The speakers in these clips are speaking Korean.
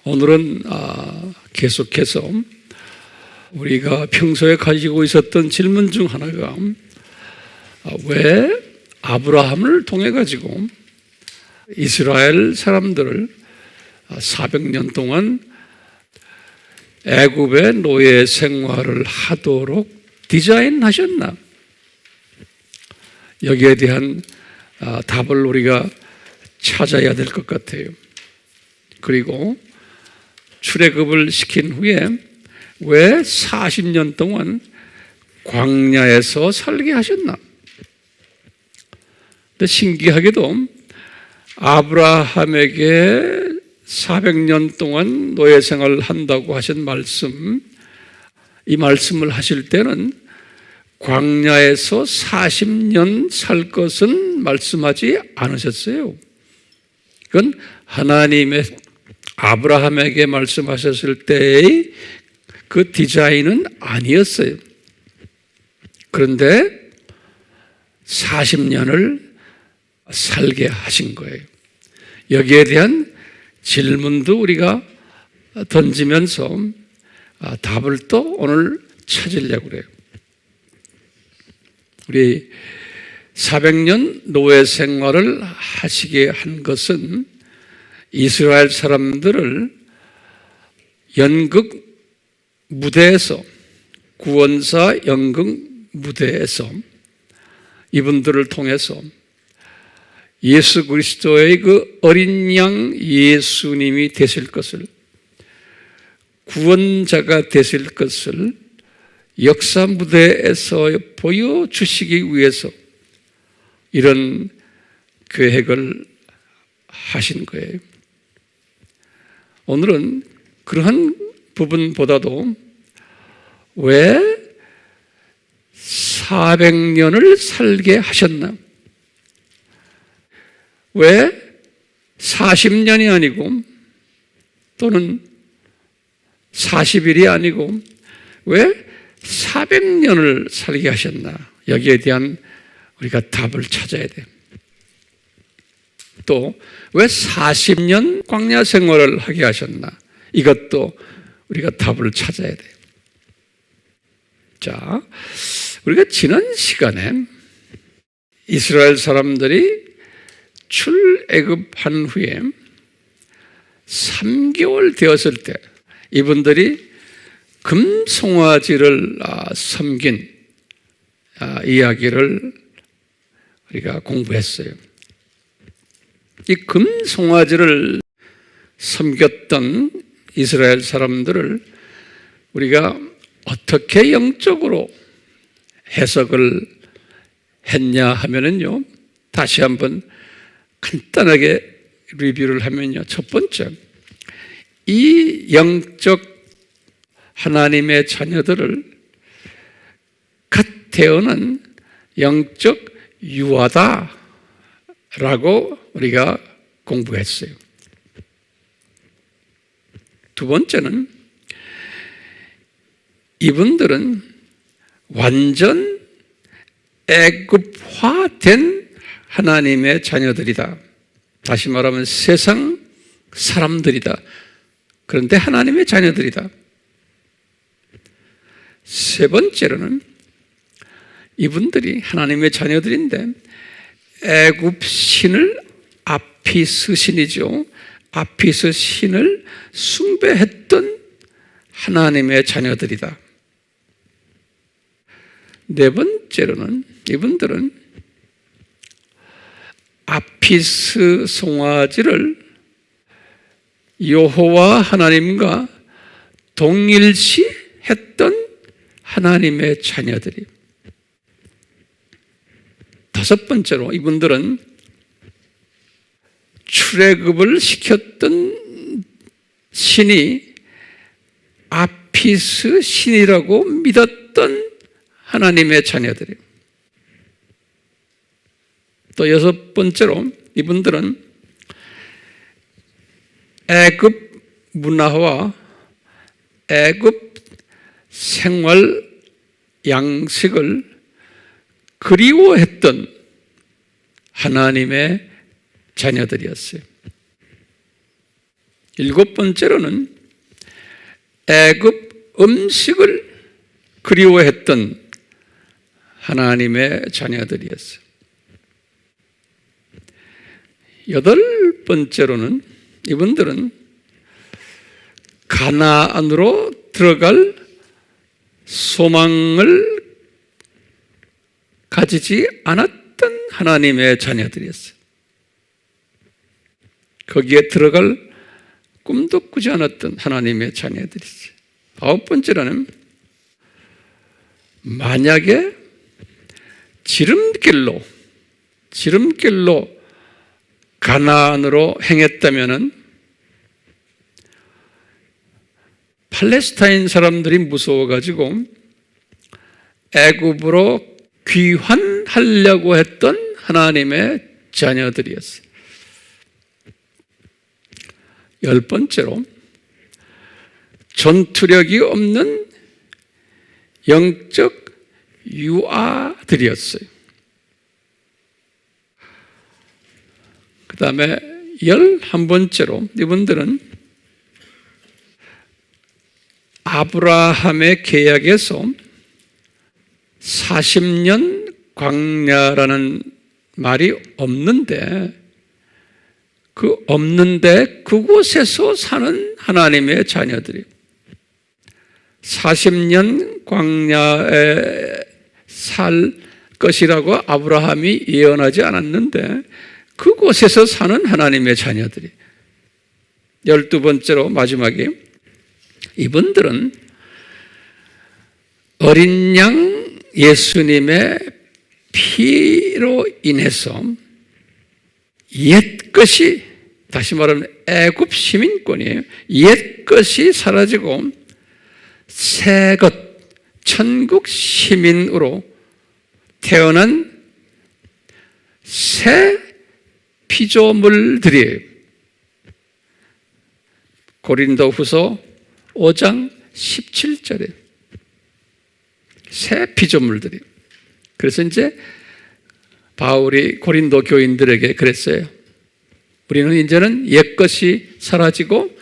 오늘은 계속해서 우리가 평소에 가지고 있었던 질문 중 하나가 왜 아브라함을 통해 가지고 이스라엘 사람들을 400년 동안 애굽의 노예 생활을 하도록 디자인하셨나? 여기에 대한 답을 우리가 찾아야 될 것 같아요. 그리고 출애굽을 시킨 후에 왜 40년 동안 광야에서 살게 하셨나? 근데 신기하게도 아브라함에게 400년 동안 노예 생활을 한다고 하신 말씀, 이 말씀을 하실 때는 광야에서 40년 살 것은 말씀하지 않으셨어요. 그건 하나님의 아브라함에게 말씀하셨을 때의 그 디자인은 아니었어요. 그런데 40년을 살게 하신 거예요. 여기에 대한 질문도 우리가 던지면서 답을 또 오늘 찾으려고 그래요. 우리 400년 노예 생활을 하시게 한 것은 이스라엘 사람들을 연극 무대에서, 구원사 연극 무대에서 이분들을 통해서 예수 그리스도의 그 어린 양 예수님이 되실 것을, 구원자가 되실 것을 역사 무대에서 보여주시기 위해서 이런 계획을 하신 거예요. 오늘은 그러한 부분보다도 왜 400년을 살게 하셨나? 왜 40년이 아니고 또는 40일이 아니고 왜 400년을 살게 하셨나? 여기에 대한 우리가 답을 찾아야 돼요. 또 왜 40년 광야 생활을 하게 하셨나? 이것도 우리가 답을 찾아야 돼요. 자, 우리가 지난 시간에 이스라엘 사람들이 출애굽한 후에 3개월 되었을 때 이분들이 금송아지를 섬긴 이야기를 우리가 공부했어요. 이 금송아지를 섬겼던 이스라엘 사람들을 우리가 어떻게 영적으로 해석을 했냐 하면은요, 다시 한번 간단하게 리뷰를 하면요, 첫 번째, 이 영적 하나님의 자녀들을 갓 태어난 영적 유아다라고 우리가 공부했어요. 두 번째는 이분들은 완전 애굽화된 하나님의 자녀들이다. 다시 말하면 세상 사람들이다. 그런데 하나님의 자녀들이다. 세 번째로는 이분들이 하나님의 자녀들인데 애굽 신을 아피스 신이죠. 아피스 신을 숭배했던 하나님의 자녀들이다. 네 번째로는 이분들은 아피스 송아지를 여호와 하나님과 동일시했던 하나님의 자녀들이. 다섯 번째로 이분들은 출애굽을 시켰던 신이 아피스 신이라고 믿었던 하나님의 자녀들이에요. 또 여섯 번째로 이분들은 애굽 문화와 애굽 생활 양식을 그리워했던 하나님의 자녀들이었어요. 7번째로는 애굽 음식을 그리워했던 하나님의 자녀들이었어요. 8번째로는 이분들은 가나안으로 들어갈 소망을 가지지 않았던 하나님의 자녀들이었어요. 거기에 들어갈 꿈도 꾸지 않았던 하나님의 자녀들이었어요. 9번째로는 만약에 지름길로 가나안으로 행했다면은 팔레스타인 사람들이 무서워가지고 애굽으로 귀환하려고 했던 하나님의 자녀들이었어요. 10번째로 전투력이 없는 영적 유아들이었어요. 그 다음에 11번째로 이분들은 아브라함의 계약에서 40년 광야라는 말이 없는데 그곳에서 사는 하나님의 자녀들이 40년 광야에 살 것이라고 아브라함이 예언하지 않았는데 그곳에서 사는 하나님의 자녀들이 12번째로 마지막에 이분들은 어린 양 예수님의 피로 인해서 옛것이 다시 말하면 애굽 시민권이에요. 옛것이 사라지고 새것 천국 시민으로 태어난 새 피조물들이에요. 고린도후서 5장 17절에 새 피조물들이. 그래서 이제 바울이 고린도 교인들에게 그랬어요. 우리는 이제는 옛것이 사라지고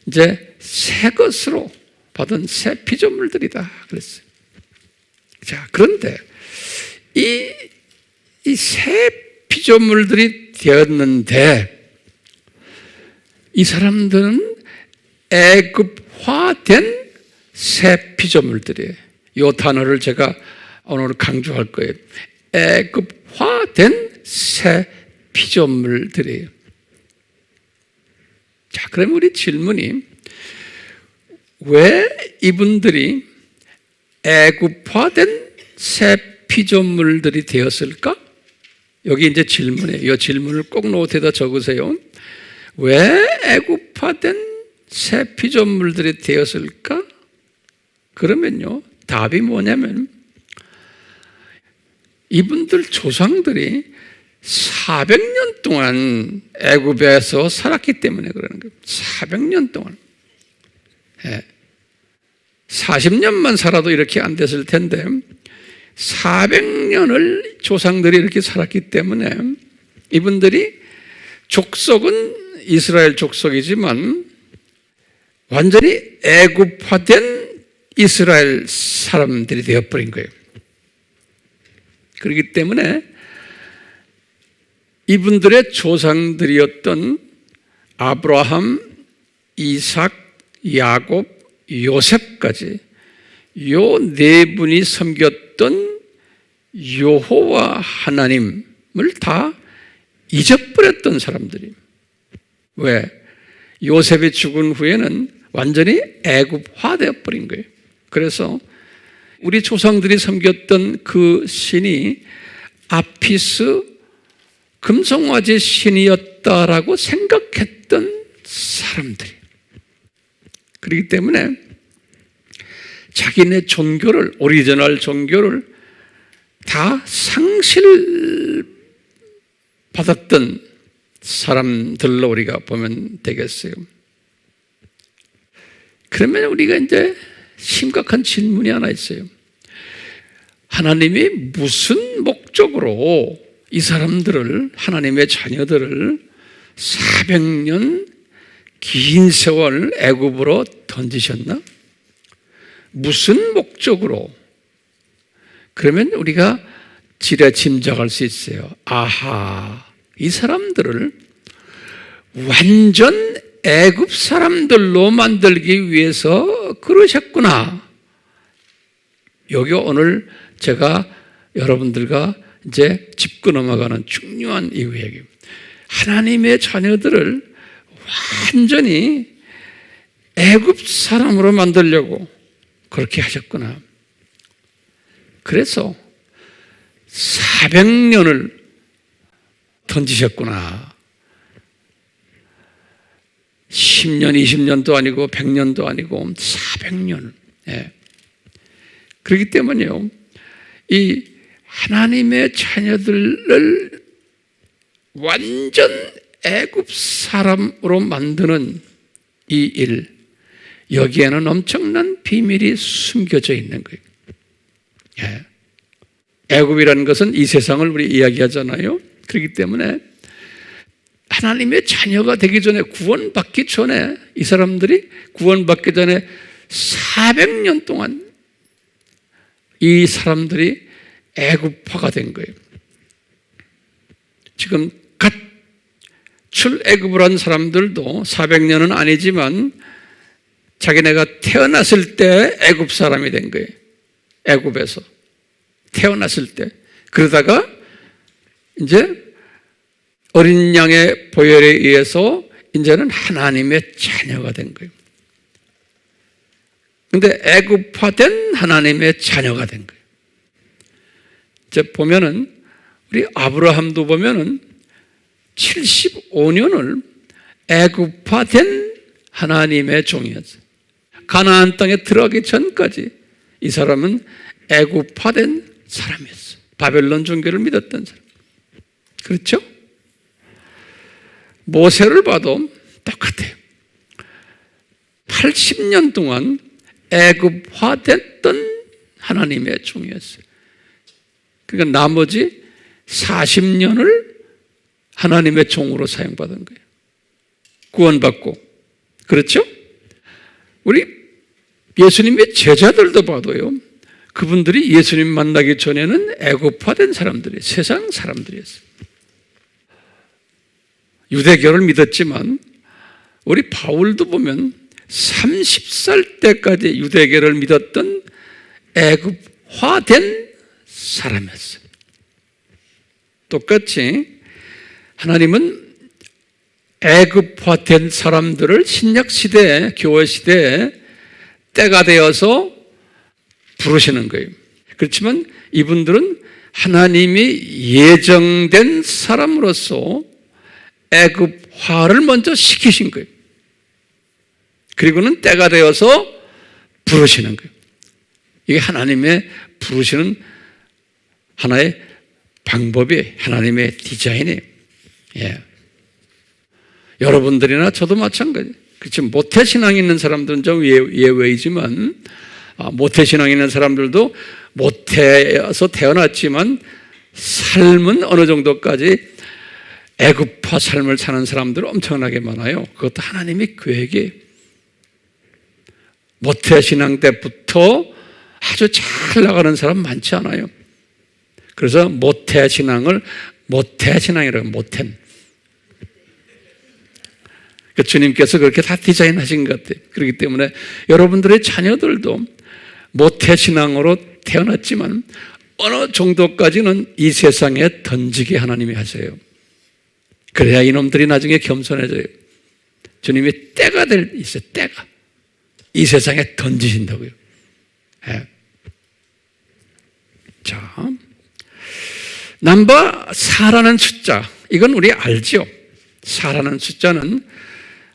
이제 새 것으로 받은 새 피조물들이다 그랬어요. 자, 그런데 이 새 피조물들이 되었는데 이 사람들은 애굽화된 새 피조물들이에요. 이 단어를 제가 오늘 강조할 거예요. 애굽화된 새 피조물들이에요. 자, 그럼 우리 질문이 왜 이분들이 애굽화된 새 피조물들이 되었을까? 여기 이제 질문이에요. 이 질문을 꼭 노트에다 적으세요. 왜 애굽화된 새 피조물들이 되었을까? 그러면요, 답이 뭐냐면 이분들 조상들이 400년 동안 애굽에서 살았기 때문에 그러는 거예요. 400년 동안. 40년만 살아도 이렇게 안 됐을 텐데 400년을 조상들이 이렇게 살았기 때문에 이분들이 족속은 이스라엘 족속이지만 완전히 애굽화된 이스라엘 사람들이 되어버린 거예요. 그렇기 때문에 이분들의 조상들이었던 아브라함, 이삭, 야곱, 요셉까지 요 네 분이 섬겼던 여호와 하나님을 다 잊어버렸던 사람들이. 왜? 요셉이 죽은 후에는 완전히 애굽화되어 버린 거예요. 그래서 우리 조상들이 섬겼던 그 신이 아피스 금송아지 신이었다라고 생각했던 사람들이. 그렇기 때문에 자기네 종교를, 오리지널 종교를 다 상실받았던 사람들로 우리가 보면 되겠어요. 그러면 우리가 이제 심각한 질문이 하나 있어요. 하나님이 무슨 목적으로 이 사람들을, 하나님의 자녀들을 400년 긴 세월 애굽으로 던지셨나? 무슨 목적으로? 그러면 우리가 지레 짐작할 수 있어요. 아하, 이 사람들을 완전 애굽 사람들로 만들기 위해서 그러셨구나. 여기 오늘 제가 여러분들과 이제 짚고 넘어가는 중요한 이유예요. 하나님의 자녀들을 완전히 애굽 사람으로 만들려고 그렇게 하셨구나. 그래서 400년을 던지셨구나. 10년, 20년도 아니고 100년도 아니고 400년. 예. 그렇기 때문에요, 이 하나님의 자녀들을 완전 애굽 사람으로 만드는 이 일, 여기에는 엄청난 비밀이 숨겨져 있는 거예요. 예. 애굽이라는 것은 이 세상을 우리 이야기하잖아요. 그렇기 때문에 하나님의 자녀가 되기 전에, 구원받기 전에, 이 사람들이 구원받기 전에 400년 동안 이 사람들이 애굽화가 된 거예요. 지금 갓 출애굽을 한 사람들도 400년은 아니지만 자기네가 태어났을 때 애굽 사람이 된 거예요. 애굽에서 태어났을 때. 그러다가 이제 어린 양의 보혈에 의해서 이제는 하나님의 자녀가 된 거예요. 그런데 애굽화된 하나님의 자녀가 된 거예요. 이제 보면은 우리 아브라함도 보면은 75년을 애굽화된 하나님의 종이었어요. 가나안 땅에 들어가기 전까지 이 사람은 애굽화된 사람이었어요. 바벨론 종교를 믿었던 사람. 그렇죠? 모세를 봐도 똑같아요. 80년 동안 애굽화됐던 하나님의 종이었어요. 그러니까 나머지 40년을 하나님의 종으로 사용받은 거예요. 구원받고. 그렇죠? 우리 예수님의 제자들도 봐도요, 그분들이 예수님 만나기 전에는 애굽화된 사람들이에요. 세상 사람들이었어요. 유대교를 믿었지만 우리 바울도 보면 30살 때까지 유대교를 믿었던 애굽화된 사람이었어요. 똑같이 하나님은 애굽화된 사람들을 신약시대에, 교회시대에 때가 되어서 부르시는 거예요. 그렇지만 이분들은 하나님이 예정된 사람으로서 애굽화를 먼저 시키신 거예요. 그리고는 때가 되어서 부르시는 거예요. 이게 하나님의 부르시는 하나의 방법이, 하나님의 디자인이에요. 예. 여러분들이나 저도 마찬가지예요. 그렇지, 모태신앙이 있는 사람들은 좀 예외이지만, 모태신앙이 있는 사람들도 모태에서 태어났지만 삶은 어느 정도까지 애굽화 삶을 사는 사람들 엄청나게 많아요. 그것도 하나님의 계획이에요. 모태신앙 때부터 아주 잘 나가는 사람 많지 않아요. 그래서 모태신앙을 모태신앙이라고, 모템. 주님께서 그렇게 다 디자인하신 것 같아요. 그렇기 때문에 여러분들의 자녀들도 모태신앙으로 태어났지만 어느 정도까지는 이 세상에 던지게 하나님이 하세요. 그래야 이놈들이 나중에 겸손해져요. 주님이 때가 있어요. 때가. 이 세상에 던지신다고요. 네. 자, 넘버 4라는 숫자, 이건 우리 알죠? 4라는 숫자는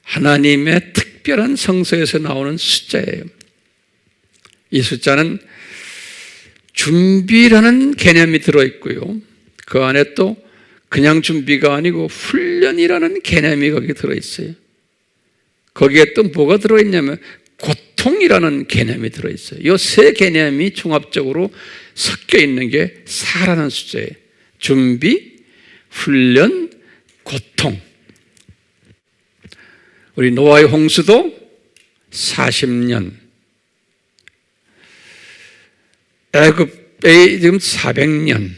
하나님의 특별한 성서에서 나오는 숫자예요. 이 숫자는 준비라는 개념이 들어있고요. 그 안에 또 그냥 준비가 아니고 훈련이라는 개념이 거기 들어있어요. 거기에 또 뭐가 들어있냐면 고통이라는 개념이 들어있어요. 이 세 개념이 종합적으로 섞여 있는 게 4라는 숫자예요. 준비, 훈련, 고통. 우리 노아의 홍수도 40년, 애굽에 지금 400년,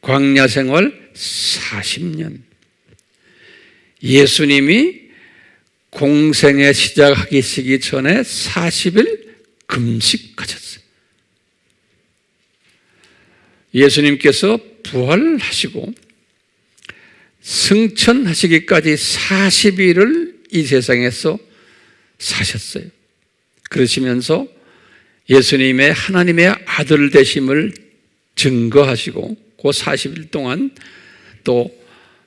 광야 생활 40년. 예수님이 공생애 시작하기 전에 40일 금식하셨어요. 예수님께서 부활하시고 승천하시기까지 40일을 이 세상에서 사셨어요. 그러시면서 예수님의 하나님의 아들 되심을 증거하시고 그 40일 동안 또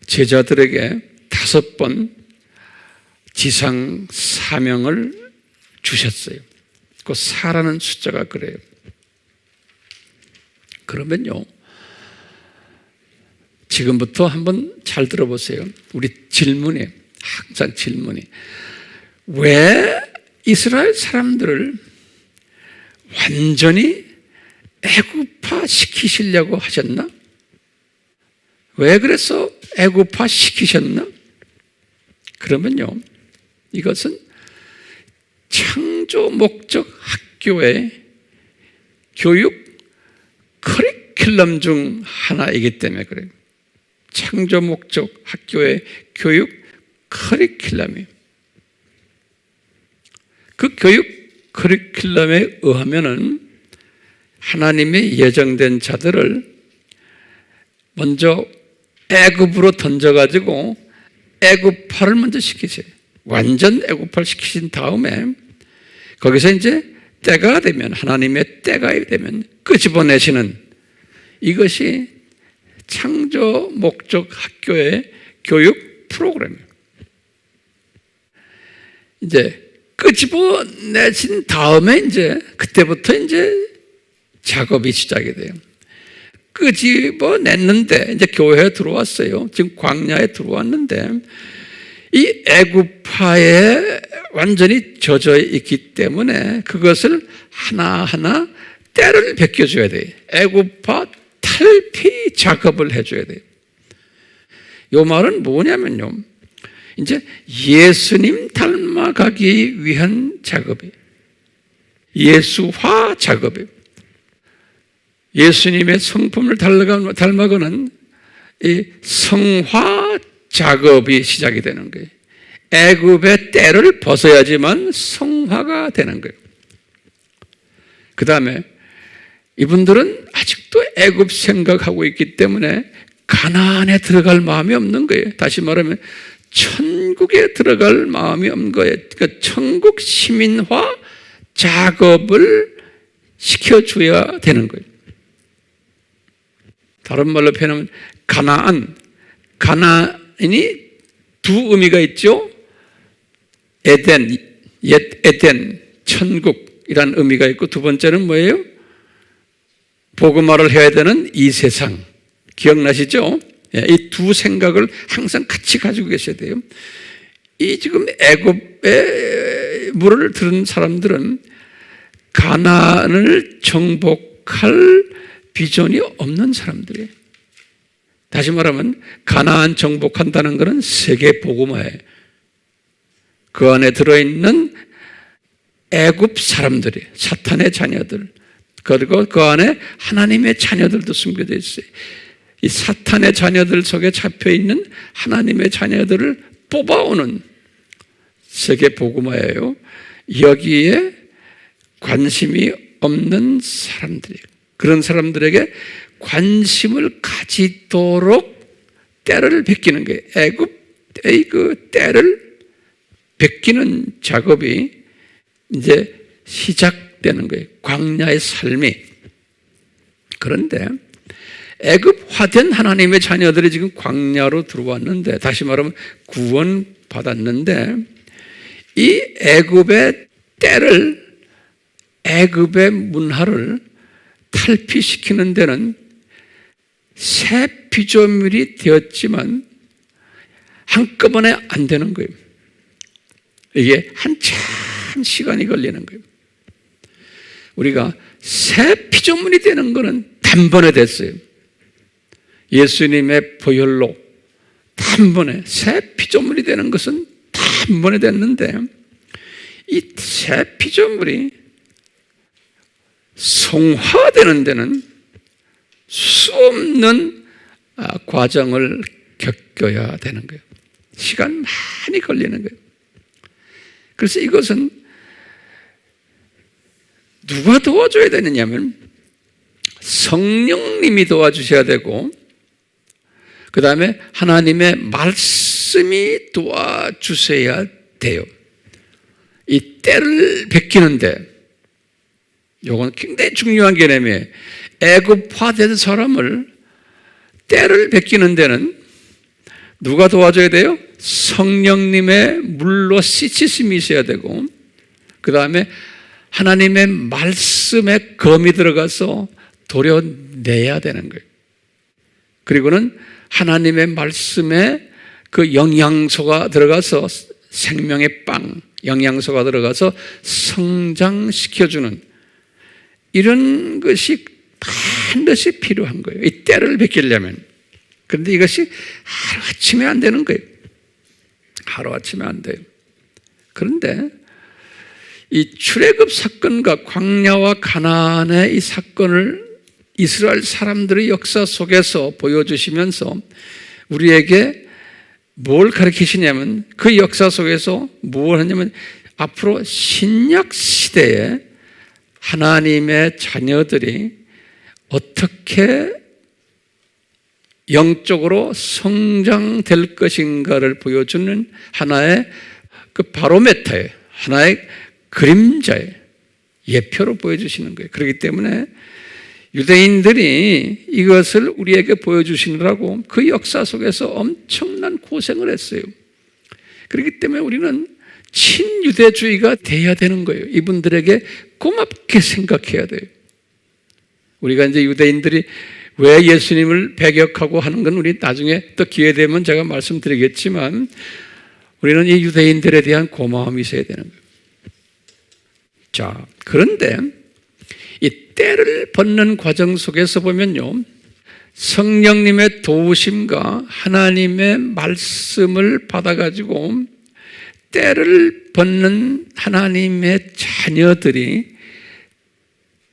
제자들에게 5번 지상 사명을 주셨어요. 그 4라는 숫자가 그래요. 그러면요, 지금부터 한번 잘 들어보세요. 우리 질문이, 항상 질문이, 왜 이스라엘 사람들을 완전히 애굽화 시키시려고 하셨나? 왜 그래서 애굽화 시키셨나? 그러면요, 이것은 창조 목적 학교의 교육 커리큘럼 중 하나이기 때문에 그래요. 창조 목적 학교의 교육 커리큘럼이에요. 그 교육 커리큘럼에 의하면은 하나님의 예정된 자들을 먼저 애굽으로 던져가지고 애굽화를 먼저 시키세요. 완전 애굽화를 시키신 다음에 거기서 이제 때가 되면, 하나님의 때가 되면 끄집어내시는, 이것이 창조 목적 학교의 교육 프로그램이에요. 이제 끄집어내신 다음에 이제 그때부터 이제 작업이 시작이 돼요. 끄집어냈는데 이제 교회에 들어왔어요. 지금 광야에 들어왔는데 이 애굽화에 완전히 젖어 있기 때문에 그것을 하나하나 때를 벗겨줘야 돼요. 애굽화 탈피 작업을 해줘야 돼요. 이 말은 뭐냐면요, 이제 예수님 닮아가기 위한 작업이에요. 예수화 작업이에요. 예수님의 성품을 닮아가는 이 성화 작업이 시작이 되는 거예요. 애굽의 때를 벗어야지만 성화가 되는 거예요. 그 다음에 이분들은 아직도 애굽 생각하고 있기 때문에 가나안에 들어갈 마음이 없는 거예요. 다시 말하면 천국에 들어갈 마음이 없는 거예요. 그러니까 천국 시민화 작업을 시켜줘야 되는 거예요. 다른 말로 표현하면 가나안이 두 의미가 있죠. 에덴, 옛 에덴, 천국이라는 의미가 있고, 두 번째는 뭐예요? 복음화를 해야 되는 이 세상. 기억나시죠? 이 두 생각을 항상 같이 가지고 계셔야 돼요. 이 지금 애굽의 물을 들은 사람들은 가나안을 정복할 비전이 없는 사람들이에요. 다시 말하면 가나안 정복한다는 것은 세계 복음화예요. 그 안에 들어있는 애굽 사람들이, 사탄의 자녀들, 그리고 그 안에 하나님의 자녀들도 숨겨져 있어요. 이 사탄의 자녀들 속에 잡혀있는 하나님의 자녀들을 뽑아오는 세계 복음화예요. 여기에 관심이 없는 사람들이에요. 그런 사람들에게 관심을 가지도록 때를 베끼는 거예요. 애굽의 그 때를 베끼는 작업이 이제 시작되는 거예요. 광야의 삶이. 그런데 애굽화된 하나님의 자녀들이 지금 광야로 들어왔는데, 다시 말하면 구원받았는데, 이 애굽의 때를, 애굽의 문화를 탈피시키는 데는 새 피조물이 되었지만 한꺼번에 안 되는 거예요. 이게 한참 시간이 걸리는 거예요. 우리가 새 피조물이 되는 것은 단번에 됐어요. 예수님의 보혈로 단번에 새 피조물이 되는 것은 한 번에 됐는데 이 새 피조물이 성화되는 데는 수 없는 과정을 겪어야 되는 거예요. 시간 많이 걸리는 거예요. 그래서 이것은 누가 도와줘야 되느냐면 성령님이 도와주셔야 되고 그 다음에 하나님의 말씀이 도와주셔야 돼요. 이 때를 베끼는데 이건 굉장히 중요한 개념이에요. 애굽화된 사람을 때를 베끼는 데는 누가 도와줘야 돼요? 성령님의 물로 씻으심이 있어야 되고 그 다음에 하나님의 말씀에 검이 들어가서 도려내야 되는 거예요. 그리고는 하나님의 말씀에 그 영양소가 들어가서 생명의 빵, 영양소가 들어가서 성장시켜주는 이런 것이 반드시 필요한 거예요. 이 때를 베끼려면. 그런데 이것이 하루아침에 안 되는 거예요. 하루아침에 안 돼요. 그런데 이 출애굽 사건과 광야와 가나안의 이 사건을 이스라엘 사람들의 역사 속에서 보여주시면서 우리에게 뭘 가르치시냐면 그 역사 속에서 뭘 하냐면 앞으로 신약 시대에 하나님의 자녀들이 어떻게 영적으로 성장될 것인가를 보여주는 하나의 그 바로메터예요. 하나의 그림자예요. 예표로 보여주시는 거예요. 그렇기 때문에 유대인들이 이것을 우리에게 보여주시느라고 그 역사 속에서 엄청난 고생을 했어요. 그렇기 때문에 우리는 친유대주의가 돼야 되는 거예요. 이분들에게 고맙게 생각해야 돼요. 우리가 이제 유대인들이 왜 예수님을 배격하고 하는 건 우리 나중에 또 기회 되면 제가 말씀드리겠지만 우리는 이 유대인들에 대한 고마움이 있어야 되는 거예요. 자, 그런데 이 때를 벗는 과정 속에서 보면요, 성령님의 도우심과 하나님의 말씀을 받아가지고 때를 벗는 하나님의 자녀들이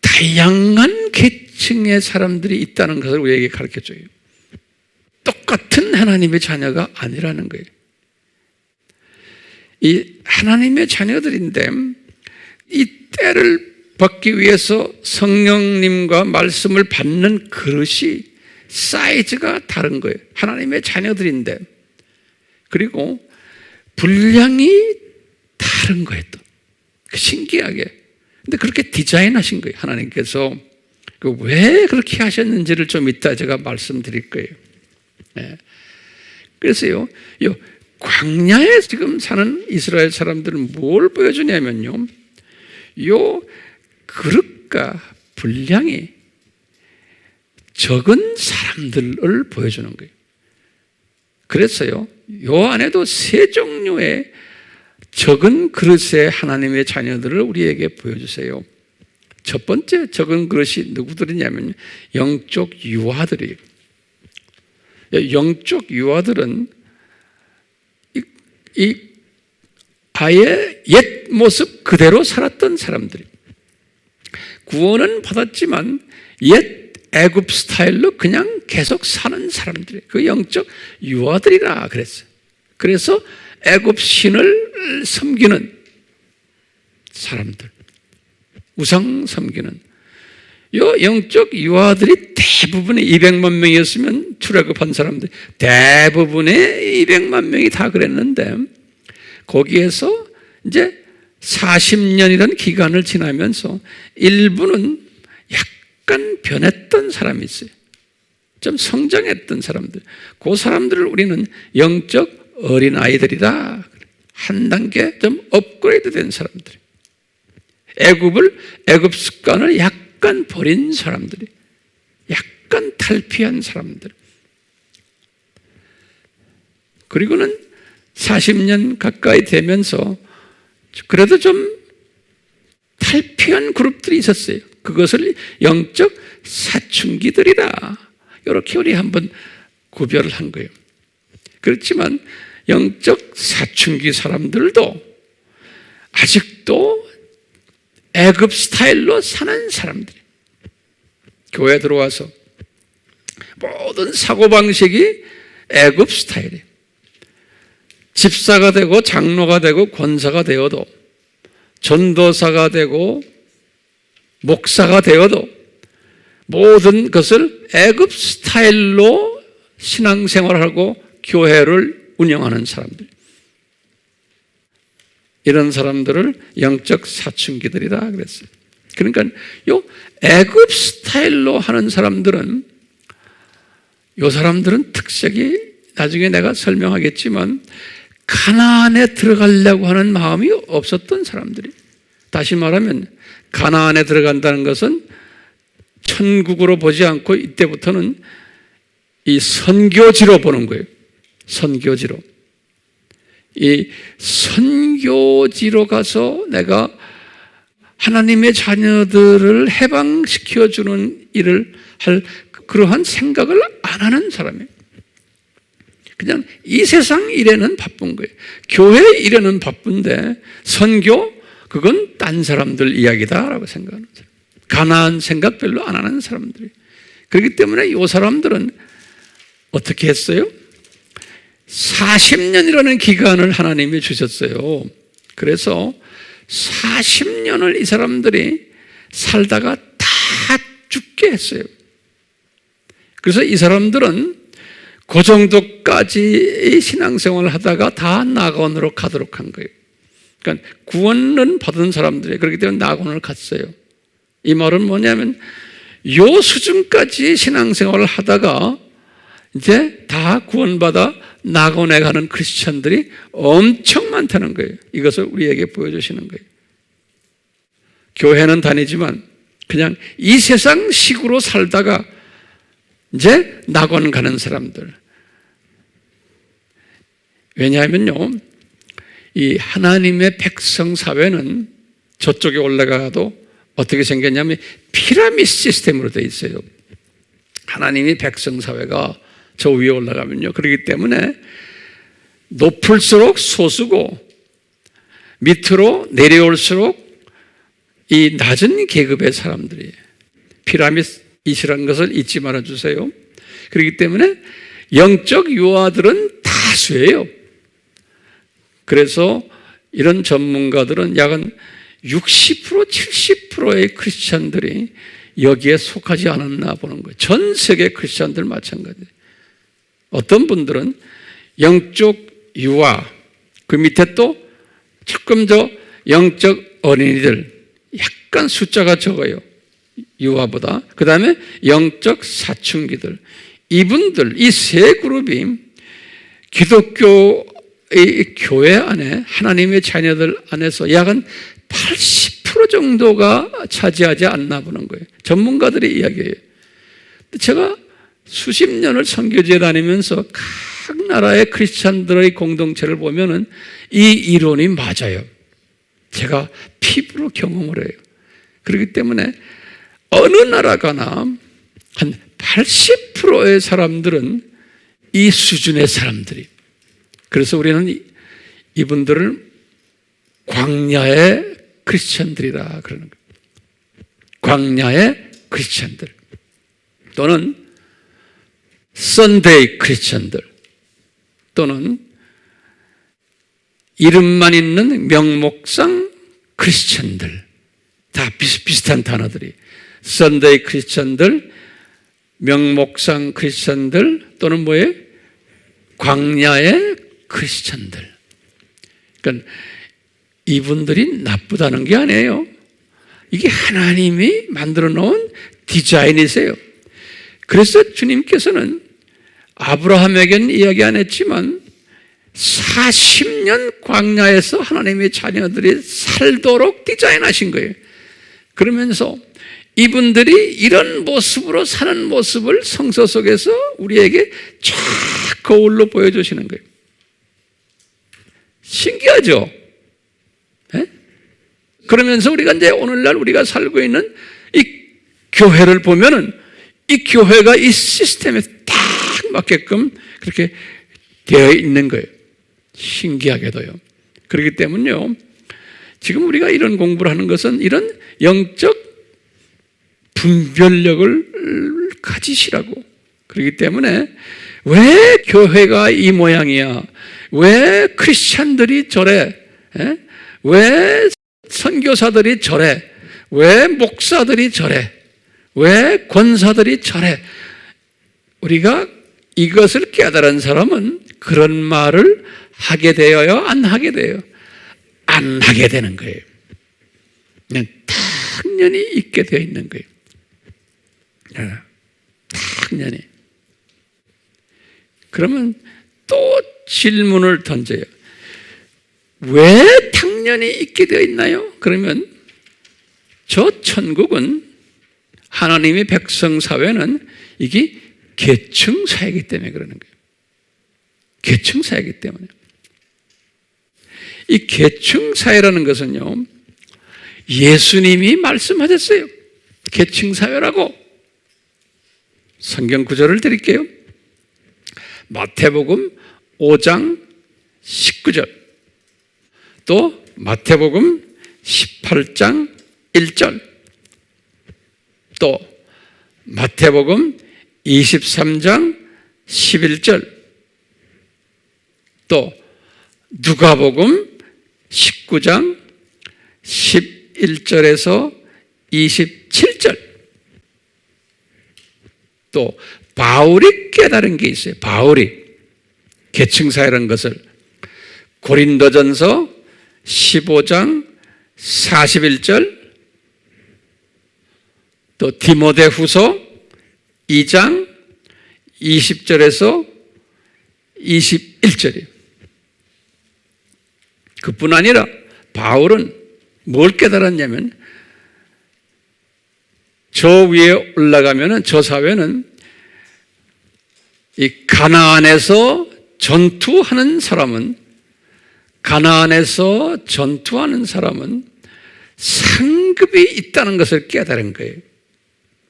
다양한 계층의 사람들이 있다는 것을 우리에게 가르쳐줘요. 똑같은 하나님의 자녀가 아니라는 거예요. 이 하나님의 자녀들인데 이 때를 받기 위해서 성령님과 말씀을 받는 그릇이 사이즈가 다른 거예요. 하나님의 자녀들인데 그리고 분량이 다른 거예요. 또 신기하게. 근데 그렇게 디자인하신 거예요. 하나님께서 왜 그렇게 하셨는지를 좀 이따 제가 말씀드릴 거예요. 네. 그래서요, 광야에 지금 사는 이스라엘 사람들은 뭘 보여주냐면요, 요 그릇과 분량이 적은 사람들을 보여주는 거예요. 그래서요, 요 안에도 세 종류의 적은 그릇의 하나님의 자녀들을 우리에게 보여주세요. 첫 번째 적은 그릇이 누구들이냐면 영적 유아들이에요. 영적 유아들은 아예 옛 모습 그대로 살았던 사람들이 구원은 받았지만 옛 애굽 스타일로 그냥 계속 사는 사람들이 그 영적 유아들이라 그랬어요. 그래서 애굽 신을 섬기는 사람들, 우상 섬기는 요 영적 유아들이 대부분의 200만 명이었으면 출애굽한 사람들 대부분의 200만 명이 다 그랬는데 거기에서 이제 40년이라는 기간을 지나면서 일부는 약간 변했던 사람이 있어요. 좀 성장했던 사람들. 그 사람들을 우리는 영적 어린아이들이다. 한 단계 좀 업그레이드 된 사람들. 애굽 습관을 약간 버린 사람들이, 약간 탈피한 사람들. 그리고는 40년 가까이 되면서 그래도 좀 탈피한 그룹들이 있었어요. 그것을 영적 사춘기들이다. 이렇게 우리 한번 구별을 한 거예요. 그렇지만 영적 사춘기 사람들도 아직도 애굽 스타일로 사는 사람들이 교회에 들어와서 모든 사고방식이 애굽 스타일이에요. 집사가 되고 장로가 되고 권사가 되어도 전도사가 되고 목사가 되어도 모든 것을 애굽 스타일로 신앙생활하고 교회를 운영하는 사람들, 이런 사람들을 영적 사춘기들이라 그랬어요. 그러니까 요 애굽 스타일로 하는 사람들은, 요 사람들은 특색이 나중에 내가 설명하겠지만 가나안에 들어가려고 하는 마음이 없었던 사람들이, 다시 말하면 가나안에 들어간다는 것은 천국으로 보지 않고 이때부터는 이 선교지로 보는 거예요. 선교지로. 이 선교지로 가서 내가 하나님의 자녀들을 해방시켜주는 일을 할 그러한 생각을 안 하는 사람이에요. 그냥 이 세상 일에는 바쁜 거예요. 교회 일에는 바쁜데 선교, 그건 딴 사람들 이야기다라고 생각하는 사람. 가나안 생각 별로 안 하는 사람들이. 그렇기 때문에 이 사람들은 어떻게 했어요? 40년이라는 기간을 하나님이 주셨어요. 그래서 40년을 이 사람들이 살다가 다 죽게 했어요. 그래서 이 사람들은 그 정도까지 신앙생활을 하다가 다 낙원으로 가도록 한 거예요. 그러니까 구원은 받은 사람들이 그렇기 때문에 낙원을 갔어요. 이 말은 뭐냐면 요 수준까지 신앙생활을 하다가 이제 다 구원받아 낙원에 가는 크리스천들이 엄청 많다는 거예요. 이것을 우리에게 보여주시는 거예요. 교회는 다니지만 그냥 이 세상 식으로 살다가 이제 낙원 가는 사람들. 왜냐하면요, 이 하나님의 백성 사회는 저쪽에 올라가도 어떻게 생겼냐면 피라미드 시스템으로 되어 있어요. 하나님이 백성 사회가 저 위에 올라가면요, 그렇기 때문에 높을수록 소수고 밑으로 내려올수록 이 낮은 계급의 사람들이에요. 피라미드이라는 것을 잊지 말아주세요. 그렇기 때문에 영적 유아들은 다수예요. 그래서 이런 전문가들은 약 60%, 70%의 크리스천들이 여기에 속하지 않았나 보는 거예요. 전 세계 크리스천들 마찬가지예요. 어떤 분들은 영적 유아, 그 밑에 또 조금 더 영적 어린이들, 약간 숫자가 적어요. 유아보다. 그 다음에 영적 사춘기들. 이분들, 이 세 그룹이 기독교의 교회 안에, 하나님의 자녀들 안에서 약 80% 정도가 차지하지 않나 보는 거예요. 전문가들의 이야기예요. 제가 수십 년을 선교지에 다니면서 각 나라의 크리스찬들의 공동체를 보면은 이 이론이 맞아요. 제가 피부로 경험을 해요. 그렇기 때문에 어느 나라 가나 한 80%의 사람들은 이 수준의 사람들이. 그래서 우리는 이분들을 광야의 크리스찬들이라 그러는 거예요. 광야의 크리스찬들 또는 선데이 크리스찬들 또는 이름만 있는 명목상 크리스찬들, 다 비슷비슷한 단어들이 선데이 크리스찬들, 명목상 크리스찬들 또는 뭐예요? 광야의 크리스찬들. 그러니까 이분들이 나쁘다는 게 아니에요. 이게 하나님이 만들어 놓은 디자인이세요. 그래서 주님께서는 아브라함에게는 이야기 안 했지만 40년 광야에서 하나님의 자녀들이 살도록 디자인하신 거예요. 그러면서 이분들이 이런 모습으로 사는 모습을 성서 속에서 우리에게 쫙 거울로 보여주시는 거예요. 신기하죠? 네? 그러면서 우리가 이제 오늘날 우리가 살고 있는 이 교회를 보면은 이 교회가 이 시스템에 딱 맞게끔 그렇게 되어 있는 거예요. 신기하게도요. 그렇기 때문에요, 지금 우리가 이런 공부를 하는 것은 이런 영적 분별력을 가지시라고. 그렇기 때문에 왜 교회가 이 모양이야? 왜 크리스찬들이 저래? 왜 선교사들이 저래? 왜 목사들이 저래? 왜 권사들이 저래? 우리가 이것을 깨달은 사람은 그런 말을 하게 되어요? 안 하게 돼요? 안 하게 되는 거예요. 그냥 당연히 있게 되어 있는 거예요. 당연히. 그러면 또 질문을 던져요. 왜 당연히 있게 되어 있나요? 그러면 저 천국은, 하나님의 백성 사회는 이게 계층 사회이기 때문에 그러는 거예요. 계층 사회이기 때문에. 이 계층 사회라는 것은요, 예수님이 말씀하셨어요. 계층 사회라고. 성경 구절을 드릴게요. 마태복음 5장 19절, 또 마태복음 18장 1절, 또 마태복음 23장 11절, 또 누가복음 19장 11절에서 27절, 또 바울이 깨달은 게 있어요. 바울이 계층사회라는 것을 고린도전서 15장 41절, 또 디모데후서 2장 20절에서 21절이에요. 그뿐 아니라 바울은 뭘 깨달았냐면, 저 위에 올라가면은 저 사회는 이 가나안에서 전투하는 사람은, 가나안에서 전투하는 사람은 상급이 있다는 것을 깨달은 거예요.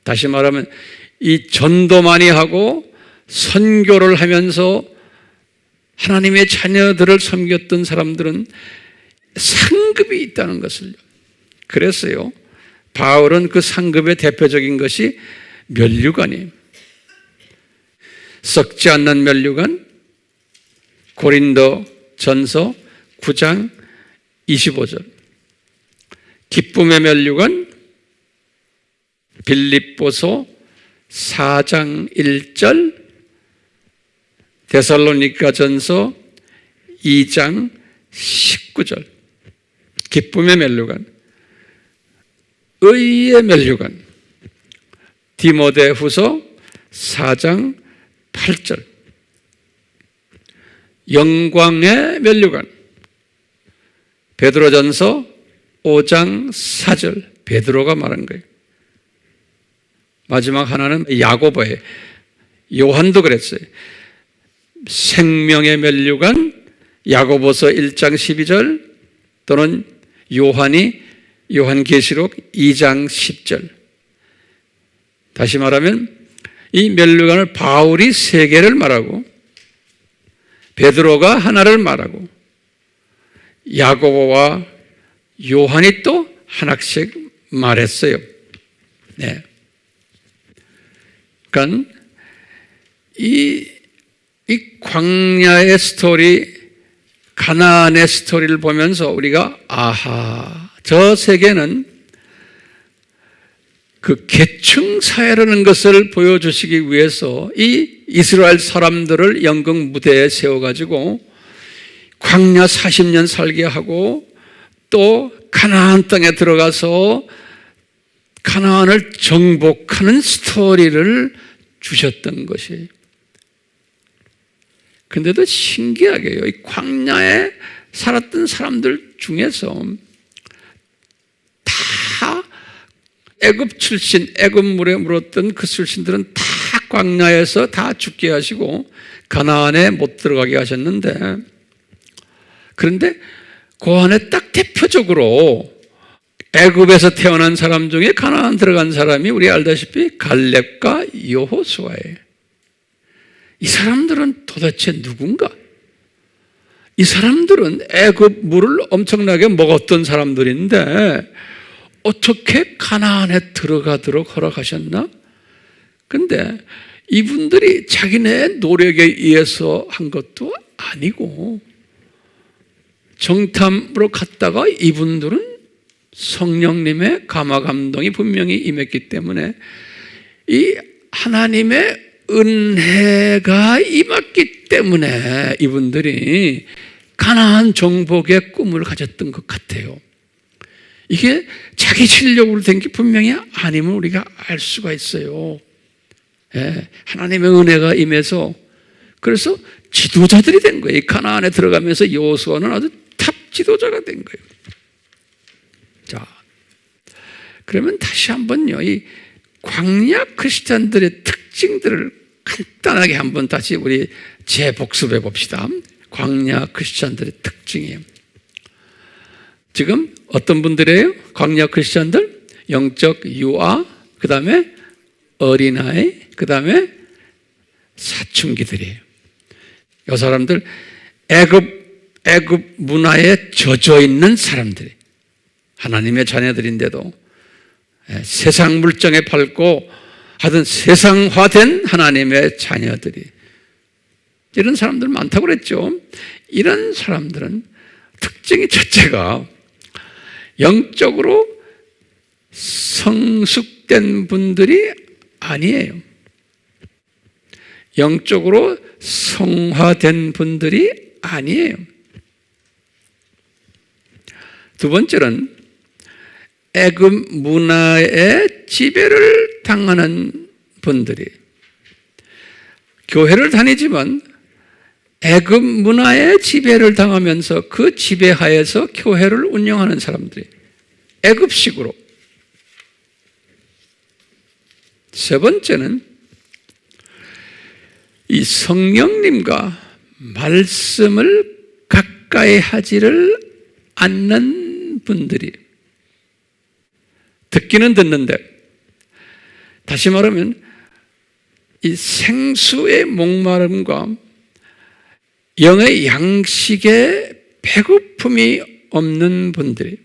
다시 말하면 이 전도 많이 하고 선교를 하면서 하나님의 자녀들을 섬겼던 사람들은 상급이 있다는 것을요. 그랬어요. 바울은 그 상급의 대표적인 것이 면류관이에요. 썩지 않는 면류관, 고린도전서 9장 25절, 기쁨의 면류관, 빌립보서 4장 1절, 데살로니가전서 2장 19절. 기쁨의 면류관, 의의 면류관, 디모데후서 4장 8절, 영광의 면류관, 베드로전서 5장 4절. 베드로가 말한 거예요. 마지막 하나는 야고보예요. 요한도 그랬어요. 생명의 면류관, 야고보서 1장 12절, 또는 요한계시록 2장 10절. 다시 말하면 이 면류관을 바울이 3개를 말하고, 베드로가 하나를 말하고, 야고보와 요한이 또 하나씩 말했어요. 네. 그러니까 이 광야의 스토리, 가나안의 스토리를 보면서 우리가 아하, 저 세계는 그 계층사회라는 것을 보여주시기 위해서 이 이스라엘 사람들을 연극 무대에 세워가지고 광야 40년 살게 하고, 또 가나안 땅에 들어가서 가나안을 정복하는 스토리를 주셨던 것이에요. 근데도 신기하게요, 이 광야에 살았던 사람들 중에서 다 애굽 출신, 애굽 물에 물었던 그 출신들은 다 광야에서 다 죽게 하시고 가나안에 못 들어가게 하셨는데, 그런데 그 안에 딱 대표적으로 애굽에서 태어난 사람 중에 가나안 들어간 사람이 우리 알다시피 갈렙과 여호수아예요. 이 사람들은 도대체 누군가? 이 사람들은 애굽 물을 엄청나게 먹었던 사람들인데 어떻게 가나안에 들어가도록 허락하셨나? 근데 이분들이 자기네 노력에 의해서 한 것도 아니고 정탐으로 갔다가 이분들은 성령님의 감화 감동이 분명히 임했기 때문에 이 하나님의 은혜가 임했기 때문에 이분들이 가나안 정복의 꿈을 가졌던 것 같아요. 이게 자기 실력으로 된 게 분명히 아님을 우리가 알 수가 있어요. 예, 하나님의 은혜가 임해서 그래서 지도자들이 된 거예요. 이 가나안에 들어가면서 여호수아는 아주 탑 지도자가 된 거예요. 자, 그러면 다시 한번요, 이 광야 크리스찬들의 특징들을 간단하게 한번 다시 우리 재복습해 봅시다. 광야 크리스찬들의 특징이에요. 지금 어떤 분들이에요? 광야 크리스찬들? 영적 유아, 그 다음에 어린아이, 그 다음에 사춘기들이에요. 이 사람들 애굽 문화에 젖어 있는 사람들이 하나님의 자녀들인데도 세상 물정에 밟고 하여튼 세상화된 하나님의 자녀들이 이런 사람들 많다고 그랬죠. 이런 사람들은 특징이 첫째가 영적으로 성숙된 분들이 아니에요. 영적으로 성화된 분들이 아니에요. 두 번째는 애굽 문화의 지배를 당하는 분들이 교회를 다니지만 애굽 문화의 지배를 당하면서 그 지배하에서 교회를 운영하는 사람들이 애굽식으로. 세 번째는 이 성령님과 말씀을 가까이 하지를 않는 분들이 듣기는 듣는데 다시 말하면 이 생수의 목마름과 영의 양식의 배고픔이 없는 분들이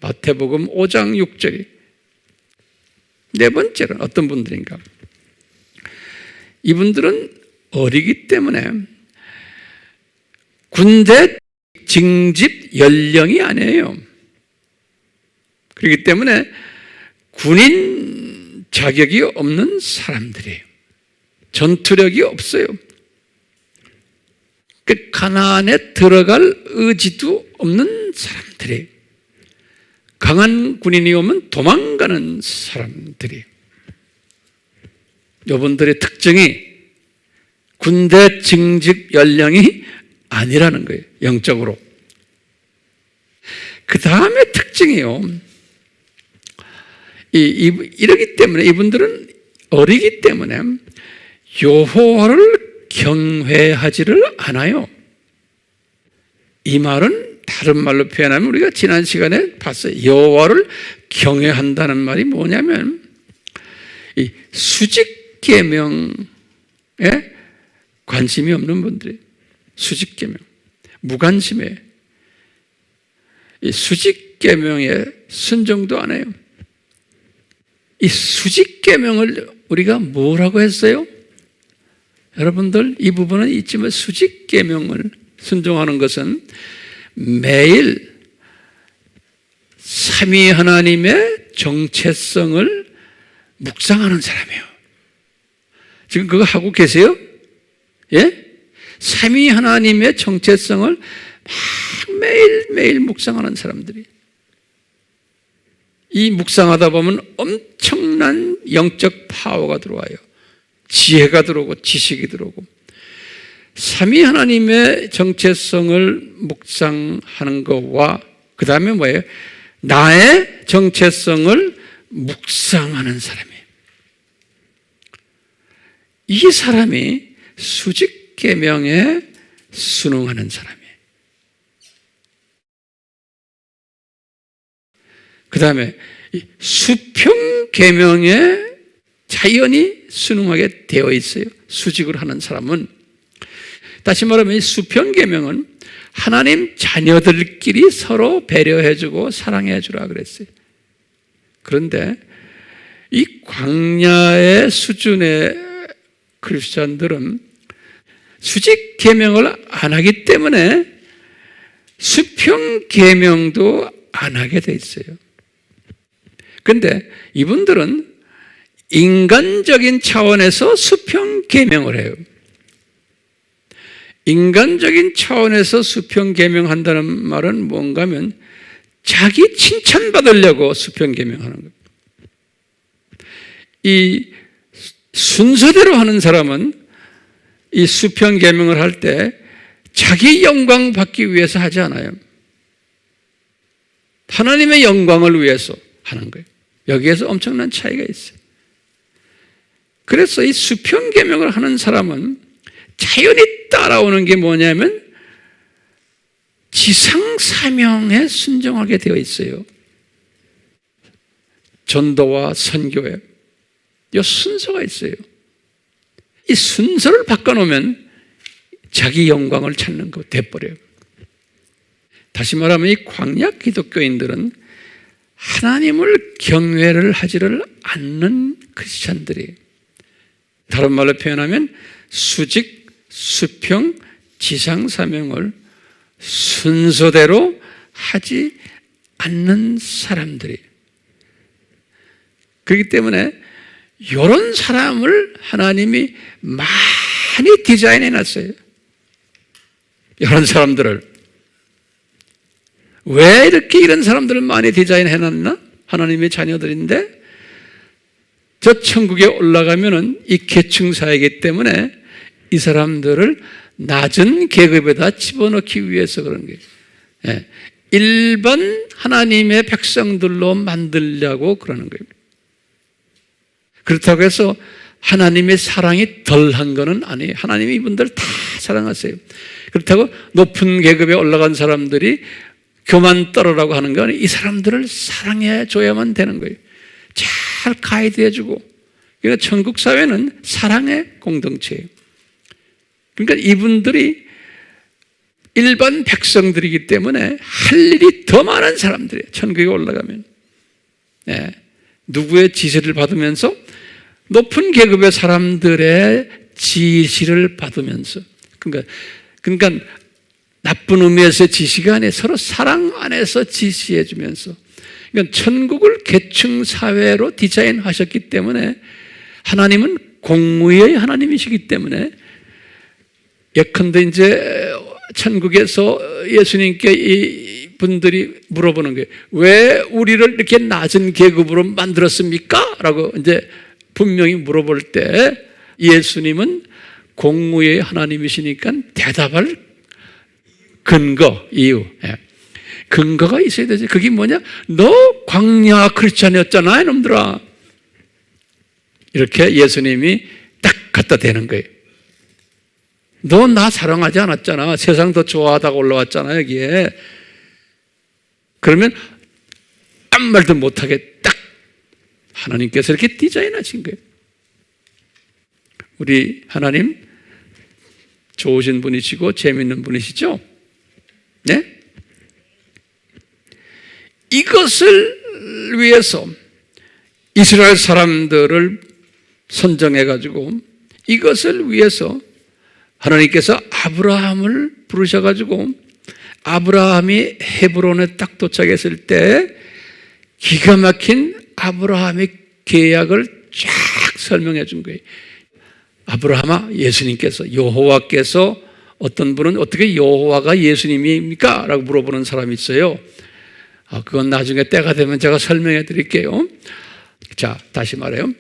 마태복음 5장 6절이 네 번째는 어떤 분들인가? 이분들은 어리기 때문에 군대 징집 연령이 아니에요. 그렇기 때문에 군인 자격이 없는 사람들이에요. 전투력이 없어요. 가나안에 들어갈 의지도 없는 사람들이에요. 강한 군인이 오면 도망가는 사람들이에요. 여러분들의 특징이 군대 징집 연령이 아니라는 거예요. 영적으로. 그 다음에 특징이요. 이러기 때문에 이분들은 어리기 때문에 여호와를 경외하지를 않아요. 이 말은 다른 말로 표현하면 우리가 지난 시간에 봤어요. 여호와를 경외한다는 말이 뭐냐면 이 수직계명에 관심이 없는 분들이 수직계명, 무관심해. 이 수직계명에 순종도 안 해요. 이 수직계명을 우리가 뭐라고 했어요? 여러분들 이 부분은 있지만 수직계명을 순종하는 것은 매일 삼위 하나님의 정체성을 묵상하는 사람이에요. 지금 그거 하고 계세요? 예? 삼위 하나님의 정체성을 막 매일매일 묵상하는 사람들이 이 묵상하다 보면 엄청난 영적 파워가 들어와요. 지혜가 들어오고 지식이 들어오고 삼위 하나님의 정체성을 묵상하는 것과 그 다음에 뭐예요? 나의 정체성을 묵상하는 사람이에요. 이 사람이 수직계명에 순응하는 사람이에요. 그 다음에 수평계명에 자연히 순응하게 되어 있어요. 수직을 하는 사람은 다시 말하면 이 수평계명은 하나님 자녀들끼리 서로 배려해주고 사랑해주라 그랬어요. 그런데 이 광야의 수준의 크리스찬들은 수직 계명을 안 하기 때문에 수평 계명도 안 하게 돼 있어요. 그런데 이분들은 인간적인 차원에서 수평 계명을 해요. 인간적인 차원에서 수평 계명한다는 말은 뭔가 하면 자기 칭찬받으려고 수평 계명하는 겁니다. 이 순서대로 하는 사람은 이 수평 계명을 할 때 자기 영광 받기 위해서 하지 않아요. 하나님의 영광을 위해서 하는 거예요. 여기에서 엄청난 차이가 있어요. 그래서 이 수평 계명을 하는 사람은 자연히 따라오는 게 뭐냐면 지상 사명에 순종하게 되어 있어요. 전도와 선교에 이 순서가 있어요. 이 순서를 바꿔놓으면 자기 영광을 찾는 거 돼버려요. 다시 말하면 이 광야 기독교인들은 하나님을 경외를 하지를 않는 크리스찬들이에요. 다른 말로 표현하면 수직, 수평, 지상 사명을 순서대로 하지 않는 사람들이에요. 그렇기 때문에 이런 사람을 하나님이 많이 디자인해 놨어요. 이런 사람들을. 왜 이렇게 이런 사람들을 많이 디자인해 놨나? 하나님의 자녀들인데 저 천국에 올라가면은 이 계층사이기 때문에 이 사람들을 낮은 계급에다 집어넣기 위해서 그런 거예요. 예. 일반 하나님의 백성들로 만들려고 그러는 거예요. 그렇다고 해서 하나님의 사랑이 덜한 것은 아니에요. 하나님이 이분들 다 사랑하세요. 그렇다고 높은 계급에 올라간 사람들이 교만 떨어라고 하는 건 이 사람들을 사랑해 줘야만 되는 거예요. 잘 가이드해 주고. 그러니까 천국 사회는 사랑의 공동체예요. 그러니까 이분들이 일반 백성들이기 때문에 할 일이 더 많은 사람들이에요. 천국에 올라가면. 네. 누구의 지시를 받으면서 높은 계급의 사람들의 지시를 받으면서 그러니까 나쁜 의미에서의 지시가 아니라 서로 사랑 안에서 지시해 주면서 그러니까 천국을 계층 사회로 디자인하셨기 때문에 하나님은 공의의 하나님이시기 때문에 예컨대 이제 천국에서 예수님께 이 분들이 물어보는 거예요. 왜 우리를 이렇게 낮은 계급으로 만들었습니까? 라고 이제 분명히 물어볼 때 예수님은 공의의 하나님이시니까 대답할 근거, 이유. 근거가 있어야 되지. 그게 뭐냐? 너 광야 크리스찬이었잖아, 이놈들아. 이렇게 예수님이 딱 갖다 대는 거예요. 너 나 사랑하지 않았잖아. 세상 더 좋아하다가 올라왔잖아, 여기에. 그러면 아무 말도 못하게 딱 하나님께서 이렇게 디자인하신 거예요. 우리 하나님 좋으신 분이시고 재밌는 분이시죠? 네? 이것을 위해서 이스라엘 사람들을 선정해가지고 이것을 위해서 하나님께서 아브라함을 부르셔가지고 아브라함이 헤브론에 딱 도착했을 때 기가 막힌 아브라함의 계약을 쫙 설명해 준 거예요. 아브라함아, 예수님께서, 여호와께서, 어떤 분은 어떻게 여호와가 예수님입니까? 라고 물어보는 사람이 있어요. 그건 나중에 때가 되면 제가 설명해 드릴게요. 자, 다시 말해요.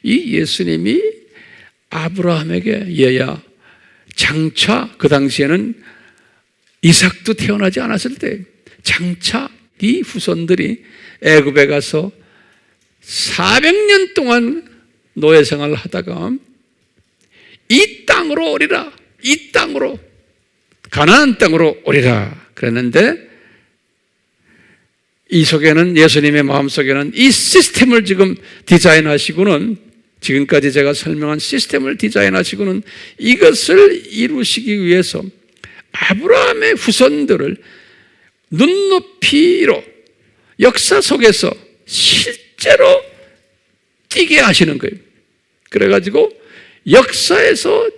이 예수님이 아브라함에게 얘야, 장차 그 당시에는 이삭도 태어나지 않았을 때 장차 네 후손들이 애굽에 가서 400년 동안 노예 생활을 하다가 이 땅으로 오리라, 이 땅으로, 가나안 땅으로 오리라 그랬는데 이 속에는, 예수님의 마음속에는 이 시스템을 지금 디자인하시고는 지금까지 제가 설명한 시스템을 디자인하시고는 이것을 이루시기 위해서 아브라함의 후손들을 눈높이로 역사 속에서 실제로 뛰게 하시는 거예요. 그래가지고 역사에서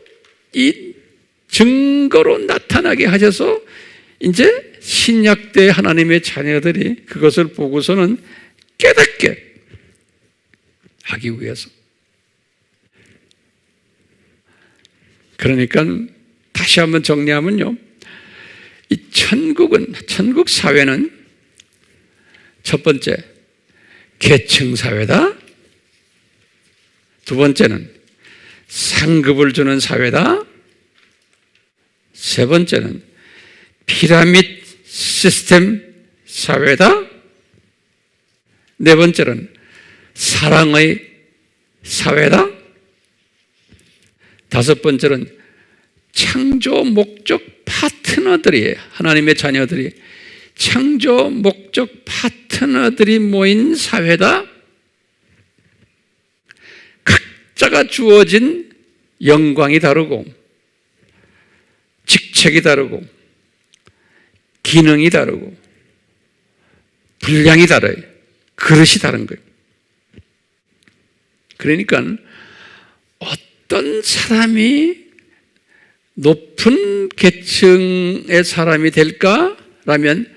이 증거로 나타나게 하셔서 이제 신약 때 하나님의 자녀들이 그것을 보고서는 깨닫게 하기 위해서. 그러니까 다시 한번 정리하면요, 이 천국 사회는 첫 번째 계층 사회다. 두 번째는 상급을 주는 사회다. 세 번째는 피라미드 시스템 사회다. 네 번째는 사랑의 사회다. 다섯 번째는 창조 목적 파트너들이, 하나님의 자녀들이 창조 목적 파트너들이 모인 사회다. 각자가 주어진 영광이 다르고 직책이 다르고 기능이 다르고 분량이 다르요. 그릇이 다른 거예요. 그러니까 어떤 사람이 높은 계층의 사람이 될까라면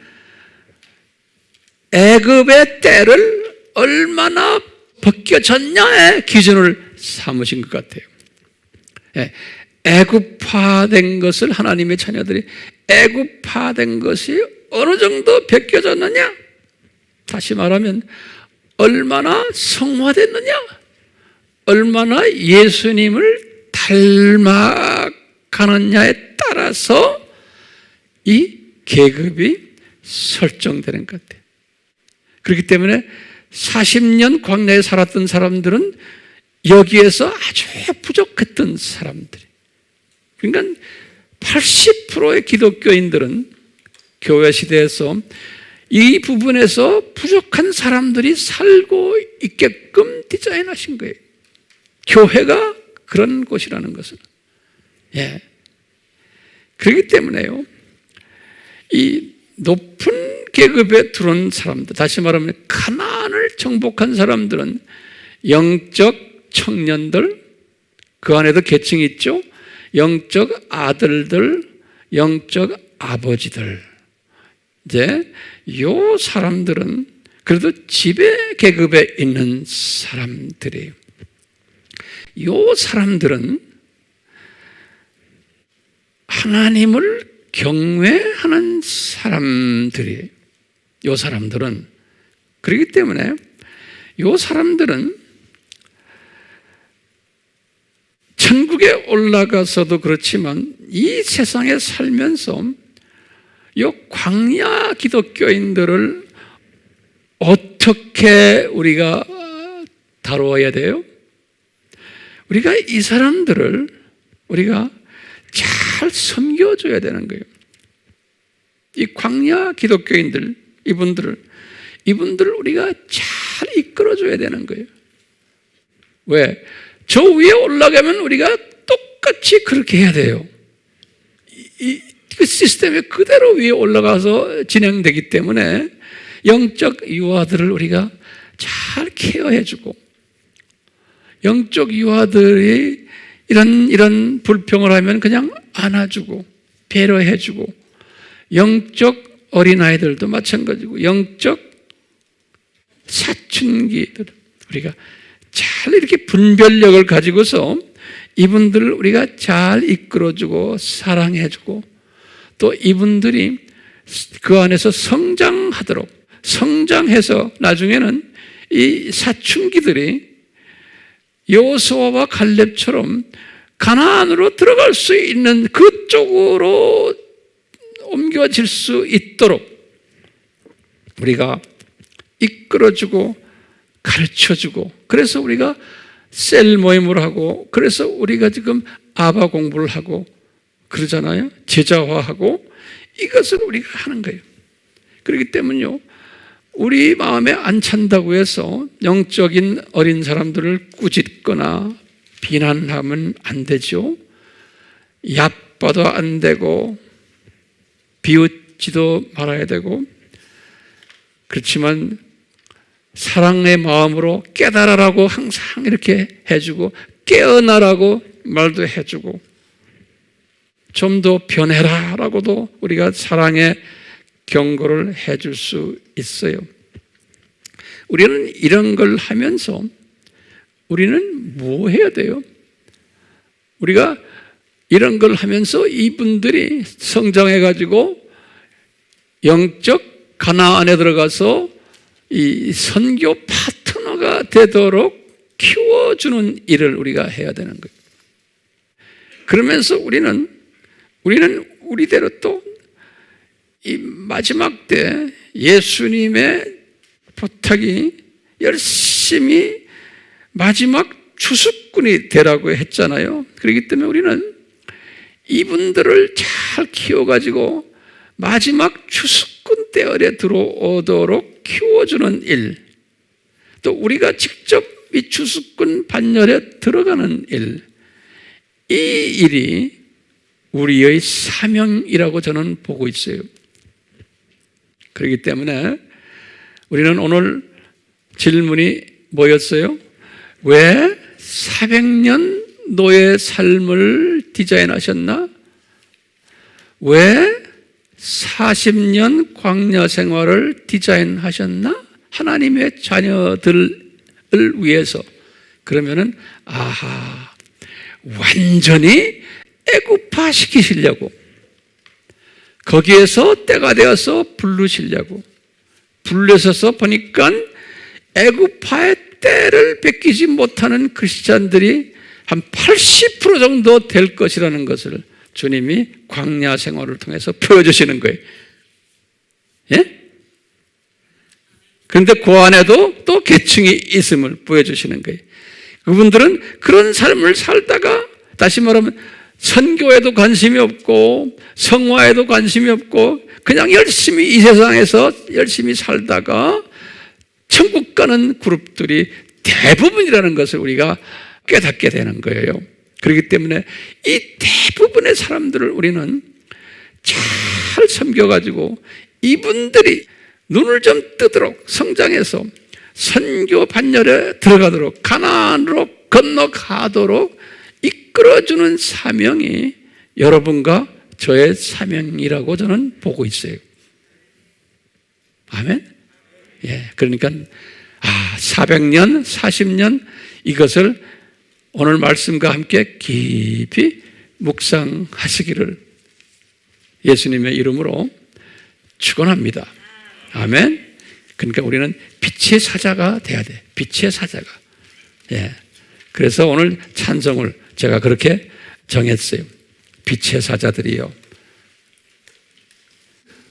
애굽의 때를 얼마나 벗겨졌냐의 기준을 삼으신 것 같아요. 애굽화된 것을, 하나님의 자녀들이 애굽화된 것이 어느 정도 벗겨졌느냐? 다시 말하면 얼마나 성화됐느냐? 얼마나 예수님을 닮아가느냐에 따라서 이 계급이 설정되는 것 같아요. 그렇기 때문에 40년 광야에 살았던 사람들은 여기에서 아주 부족했던 사람들이, 그러니까 80%의 기독교인들은 교회 시대에서 이 부분에서 부족한 사람들이 살고 있게끔 디자인하신 거예요. 교회가 그런 곳이라는 것은. 그렇기 때문에요, 이 높은 계급에 들어온 사람들, 다시 말하면 가나안을 정복한 사람들은 영적 청년들, 그 안에도 계층이 있죠. 영적 아들들, 영적 아버지들. 이제 요 사람들은 그래도 지배 계급에 있는 사람들이에요. 요 사람들은 하나님을 경외하는 사람들이에요. 요 사람들은. 그렇기 때문에 요 사람들은 천국에 올라가서도 그렇지만 이 세상에 살면서 요 광야 기독교인들을 어떻게 우리가 다루어야 돼요? 우리가 이 사람들을 우리가 잘 섬겨줘야 되는 거예요. 이 광야 기독교인들, 이분들을 우리가 잘 이끌어줘야 되는 거예요. 왜? 저 위에 올라가면 우리가 똑같이 그렇게 해야 돼요. 그 시스템에 그대로 위에 올라가서 진행되기 때문에 영적 유아들을 우리가 잘 케어해주고, 영적 유아들이 이런 불평을 하면 그냥 안아주고 배려해주고, 영적 어린아이들도 마찬가지고 영적 사춘기들 우리가 잘 이렇게 분별력을 가지고서 이분들을 우리가 잘 이끌어주고 사랑해주고, 또 이분들이 그 안에서 성장해서 나중에는 이 사춘기들이 여호수아와 갈렙처럼 가나안으로 들어갈 수 있는 그쪽으로 옮겨질 수 있도록 우리가 이끌어주고 가르쳐주고, 그래서 우리가 셀 모임을 하고, 그래서 우리가 지금 아바 공부를 하고 그러잖아요. 제자화하고, 이것을 우리가 하는 거예요. 그렇기 때문에요, 우리 마음에 안 찬다고 해서 영적인 어린 사람들을 꾸짖거나 비난하면 안 되죠. 얕봐도 안 되고 비웃지도 말아야 되고, 그렇지만 사랑의 마음으로 깨달아라고 항상 이렇게 해주고, 깨어나라고 말도 해주고, 좀 더 변해라 라고도 우리가 사랑의 경고를 해줄 수 있어요. 우리는 이런 걸 하면서 우리는 뭐 해야 돼요? 우리가 이런 걸 하면서 이분들이 성장해가지고 영적 가나안에 들어가서 이 선교 파트너가 되도록 키워주는 일을 우리가 해야 되는 거예요. 그러면서 우리는 우리대로 또 이 마지막 때 예수님의 부탁이 열심히 마지막 추수꾼이 되라고 했잖아요. 그렇기 때문에 우리는 이분들을 잘 키워가지고 마지막 추수꾼 때열에 들어오도록 키워주는 일, 또 우리가 직접 이 추수꾼 반열에 들어가는 일, 이 일이 우리의 사명이라고 저는 보고 있어요. 그렇기 때문에 우리는 오늘 질문이 뭐였어요? 왜 400년 노예 삶을 디자인하셨나? 왜 40년 광야 생활을 디자인하셨나? 하나님의 자녀들을 위해서. 그러면은 아하, 완전히 애굽화 시키시려고, 거기에서 때가 되어서 부르시려고. 불러서서 보니까 애굽화의 때를 뺏기지 못하는 크리스찬들이 한 80% 정도 될 것이라는 것을 주님이 광야 생활을 통해서 보여주시는 거예요. 예? 그런데 그 안에도 또 계층이 있음을 보여주시는 거예요. 그분들은 그런 삶을 살다가, 다시 말하면 선교에도 관심이 없고 성화에도 관심이 없고 그냥 열심히 이 세상에서 열심히 살다가 천국 가는 그룹들이 대부분이라는 것을 우리가 깨닫게 되는 거예요. 그렇기 때문에 이 대부분의 사람들을 우리는 잘 섬겨가지고 이분들이 눈을 좀 뜨도록 성장해서 선교 반열에 들어가도록, 가나안으로 건너가도록 이끌어주는 사명이 여러분과 저의 사명이라고 저는 보고 있어요. 아멘? 예, 그러니까 400년, 40년 이것을 오늘 말씀과 함께 깊이 묵상하시기를 예수님의 이름으로 축원합니다. 아멘. 그러니까 우리는 빛의 사자가 돼야 돼. 빛의 사자가. 예. 그래서 오늘 찬송을 제가 그렇게 정했어요. 빛의 사자들이요.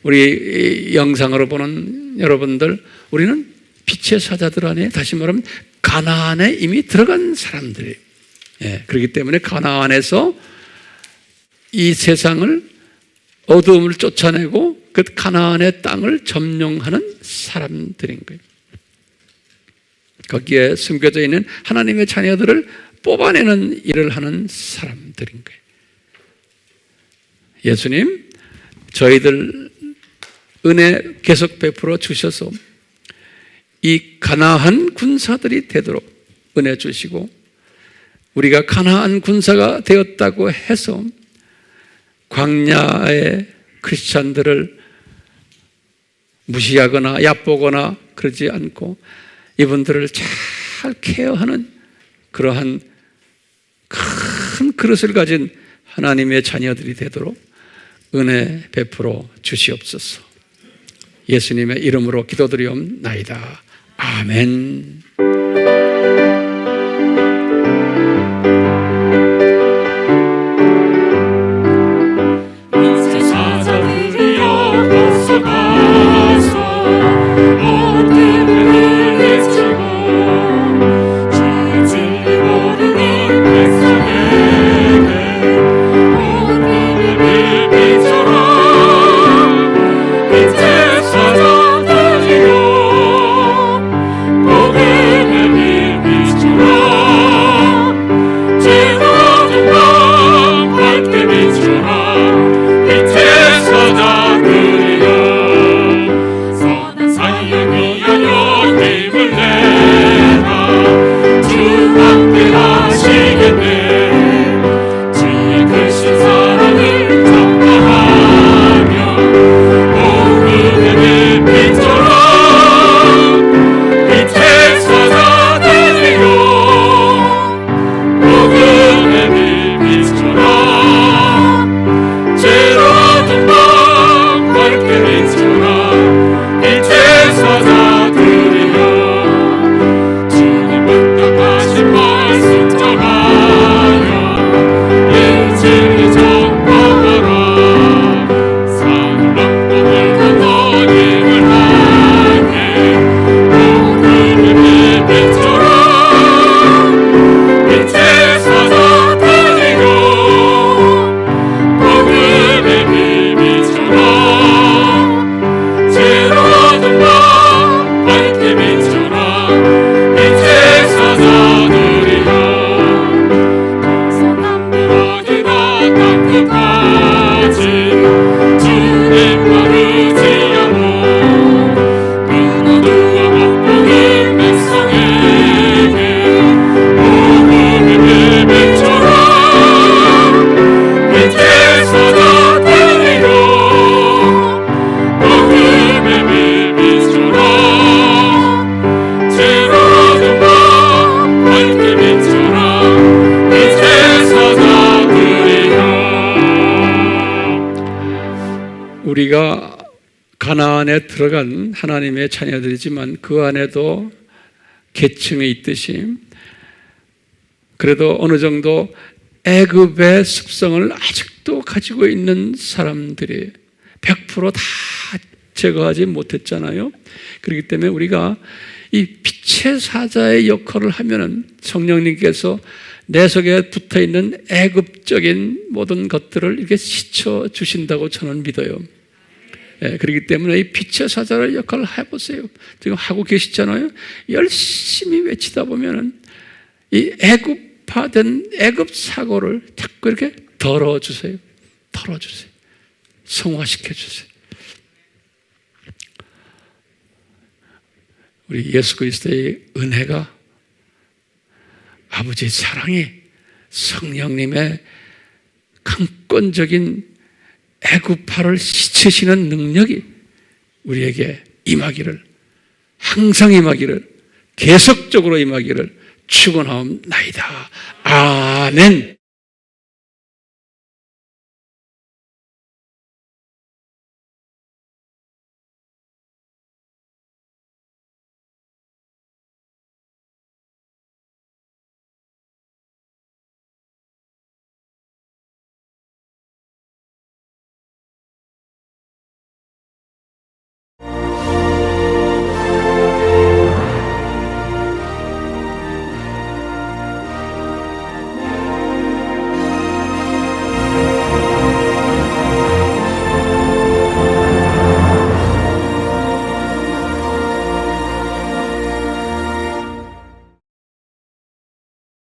우리 영상으로 보는 여러분들, 우리는 빛의 사자들 안에, 다시 말하면 가나안에 이미 들어간 사람들이에요. 예, 그렇기 때문에 가나안에서 이 세상을, 어두움을 쫓아내고 그 가나안의 땅을 점령하는 사람들인 거예요. 거기에 숨겨져 있는 하나님의 자녀들을 뽑아내는 일을 하는 사람들인 거예요. 예수님, 저희들 은혜 계속 베풀어 주셔서 이 가나안 군사들이 되도록 은혜 주시고, 우리가 가나안 군사가 되었다고 해서 광야의 크리스찬들을 무시하거나 얕보거나 그러지 않고 이분들을 잘 케어하는 그러한 큰 그릇을 가진 하나님의 자녀들이 되도록 은혜 베풀어 주시옵소서. 예수님의 이름으로 기도드리옵나이다. 아멘. 빛의 사자들이여 우리가 가나안에 들어간 하나님의 자녀들이지만 그 안에도 계층이 있듯이 그래도 어느 정도 애굽의 습성을 아직도 가지고 있는 사람들이 100% 다 제거하지 못했잖아요. 그렇기 때문에 우리가 이 빛의 사자의 역할을 하면은 성령님께서 내 속에 붙어 있는 애굽적인 모든 것들을 이렇게 씻어 주신다고 저는 믿어요. 그렇기 때문에 이 빛의 사자의 역할을 해보세요. 지금 하고 계시잖아요. 열심히 외치다 보면은 이 애굽화된 애굽 사고를 자꾸 이렇게 덜어주세요. 덜어주세요. 성화시켜주세요. 우리 예수 그리스도의 은혜가, 아버지의 사랑이, 성령님의 강권적인 애굽파를 씻으시는 능력이 우리에게 임하기를, 항상 임하기를, 계속적으로 임하기를 축원하옵나이다. 아멘.